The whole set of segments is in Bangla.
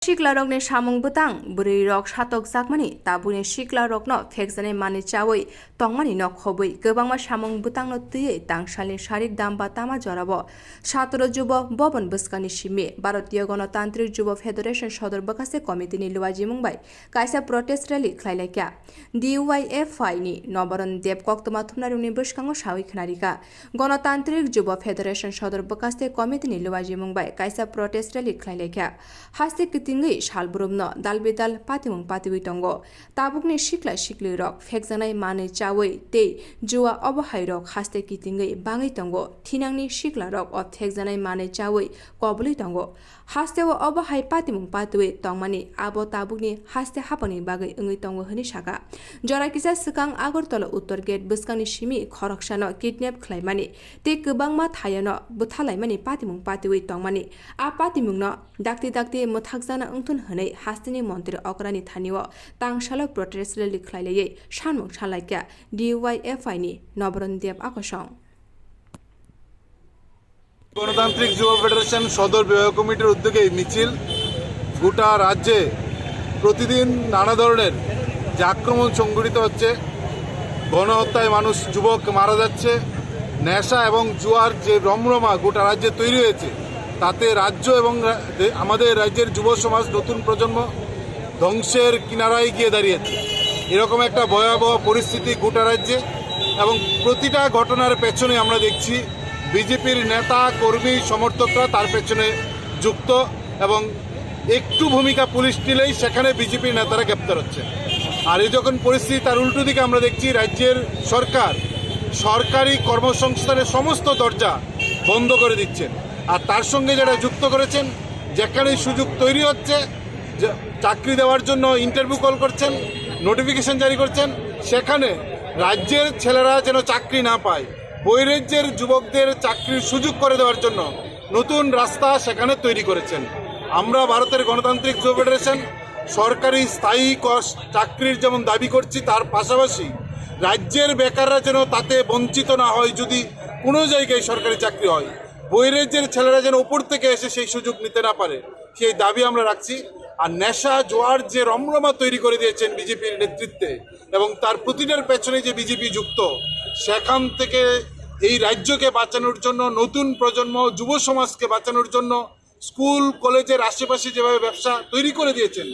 Siklarokno samung butang buri rok satok sakmani tabuni Siklarokno fekjane mani chawui tongmani no khobui gobangma samung butangno tui tangsalni sharik dam ba tama jorabo 17 যুব ভবন বস্কানি সিমে ভারতীয় গণতান্ত্রিক যুব ফেডারেশন সদর বকাসে কমিটিনি লুয়াজি মুংবাই কাইসা প্রটেস্ট র্যালি খ্লাইলাইকা DYFI ni নবরণ দেব কক্তমা থুমনারুনি বসকাঙ্গ সাউই খনারিকা গণতান্ত্রিক যুব ফেডারেশন সদর বকাসে কমিটিনি লুয়াজি মুংবাই কাইসা প্রটেস্ট র্যালি খ্লাইলাইকা হাস্তে কিতিঙ্গি শালবুরুমনো দালবিদাল পাতিমুং পাতিবি তঙ্গ তাবুকনি শিকলা শিকলি রক ফেকজানাই মানে চাওই তে জুয়া অবহাই রক হাস্তে কিতিঙ্গি বাঙাই তঙ্গ থিনাংনি শিকলা রক অ ফেকজানাই মানে চাওই কবলি তঙ্গ হাস্তেও অবহাই পাতিমুং পাতিবি তংমানি আবো তাবুকনি হাস্তে হাপনি বাগৈ ওঙै তঙ্গ হনি সাকা জরাকিসা সিকাং আগরতলা উত্তর গেট বস্কানি সিমি খরকসানো কিডন্যাপ খ্লাইমানি তে गोबांमा थायानो बुथालाइमानि पातिमुं पातिवै तंमानि आ पातिमुंनो दाक्ति दाक्ति मोथाकजाना ओंथुन हनै हास्तिनि मन्त्रि अकरानि थानिओ तांसालो प्रोटेस्ट रैली ख्लाइलायै सानमुं सालाइका DYFI नि नबरन देब आकर्षण গণতান্ত্রিক যুব ফেডারেশন সদর বিভাগ কমিটির উদ্যোগে মিছিল গোটা রাজ্যে প্রতিদিন নানা ধরনের যে আক্রমণ সংঘটিত হচ্ছে, গণহত্যায় মানুষ যুবক মারা যাচ্ছে, নেশা এবং জুয়ার যে রমরমা গোটা রাজ্যে তৈরি হয়েছে, তাতে রাজ্য এবং আমাদের রাজ্যের যুব সমাজ নতুন প্রজন্ম ধ্বংসের কিনারায় গিয়ে দাঁড়িয়েছে। এরকম একটা ভয়াবহ পরিস্থিতি গোটা রাজ্যে এবং প্রতিটা ঘটনার পেছনে আমরা দেখছি বিজেপির নেতা কর্মী সমর্থকরা তার পেছনে যুক্ত এবং একটু ভূমিকা পুলিশ নিলেই সেখানে বিজেপির নেতারা গ্রেপ্তার হচ্ছে। আর এই যখন পরিস্থিতি তার উল্টো দিকে আমরা দেখছি রাজ্যের সরকার সরকারি কর্মসংস্থানের সমস্ত দরজা বন্ধ করে দিচ্ছেন। আর তার সঙ্গে যারা যুক্ত করেছেন, যেখানেই সুযোগ তৈরি হচ্ছে চাকরি দেওয়ার জন্য ইন্টারভিউ কল করছেন, নোটিফিকেশন জারি করছেন, সেখানে রাজ্যের ছেলেরা যেন চাকরি না পায়, বহিরাজ্যের যুবকদের চাকরির সুযোগ করে দেওয়ার জন্য নতুন রাস্তা সেখানে তৈরি করেছেন। আমরা ভারতের গণতান্ত্রিক যুব ফেডারেশন সরকারি স্থায়ী চাকরির যেমন দাবি করছি, তার পাশাপাশি রাজ্যের বেকাররা যেন তাতে বঞ্চিত না হয়। যদি কোনো জায়গায় সরকারি চাকরি হয়, বহিরাজ্যের ছেলেরা যেন উপর থেকে এসে সেই সুযোগ নিতে না পারে, সেই দাবি আমরা রাখছি। আর নেশা জোয়ার যে রমরমা তৈরি করে দিয়েছেন বিজেপির নেতৃত্বে এবং তার প্রতিটার পেছনে যে বিজেপি যুক্ত, সেখান থেকে এই রাজ্যকে বাঁচানোর জন্য, নতুন প্রজন্ম যুব সমাজকে বাঁচানোর জন্য স্কুল কলেজের আশেপাশে যেভাবে ব্যবসা তৈরি করে দিয়েছেন,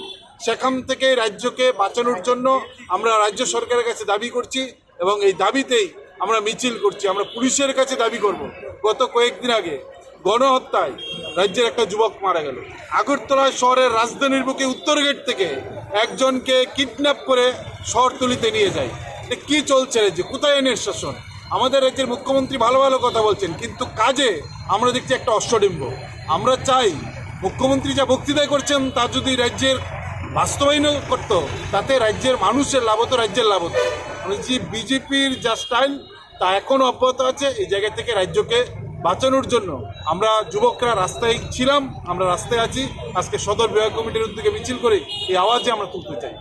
সেখান থেকে রাজ্যকে বাঁচানোর জন্য আমরা রাজ্য সরকারের কাছে দাবি করছি এবং এই দাবিতেই আমরা মিছিল করছি। আমরা পুলিশের কাছে দাবি করব। গত কয়েকদিন আগে গণহত্যায় রাজ্যের একটা যুবক মারা গেল। আগরতলা শহরের রাজধানীর বুকে উত্তর গেট থেকে একজনকে কিডন্যাপ করে শহরতলিতে নিয়ে যায়। কি চলছে রাজ্যে? কোথায় এনের শাসন? আমাদের রাজ্যের মুখ্যমন্ত্রী ভালো ভালো কথা বলছেন, কিন্তু কাজে আমরা দেখছি একটা অশ্বডিম্ব। আমরা চাই মুখ্যমন্ত্রী যা বক্তৃতায় করছেন তা যদি রাজ্যের বাস্তবায়ন করত, তাতে রাজ্যের মানুষের লাভ হতো, রাজ্যের লাভ হতো। যে বিজেপির যা স্টাইল তা এখনও অব্যাহত আছে। এই জায়গা থেকে রাজ্যকে বাঁচানোর জন্য আমরা যুবকরা রাস্তায় ছিলাম, আমরা রাস্তায় আছি। আজকে সদর বিভাগ কমিটির উদ্যোগে মিছিল করে এই আওয়াজে আমরা তুলতে চাই।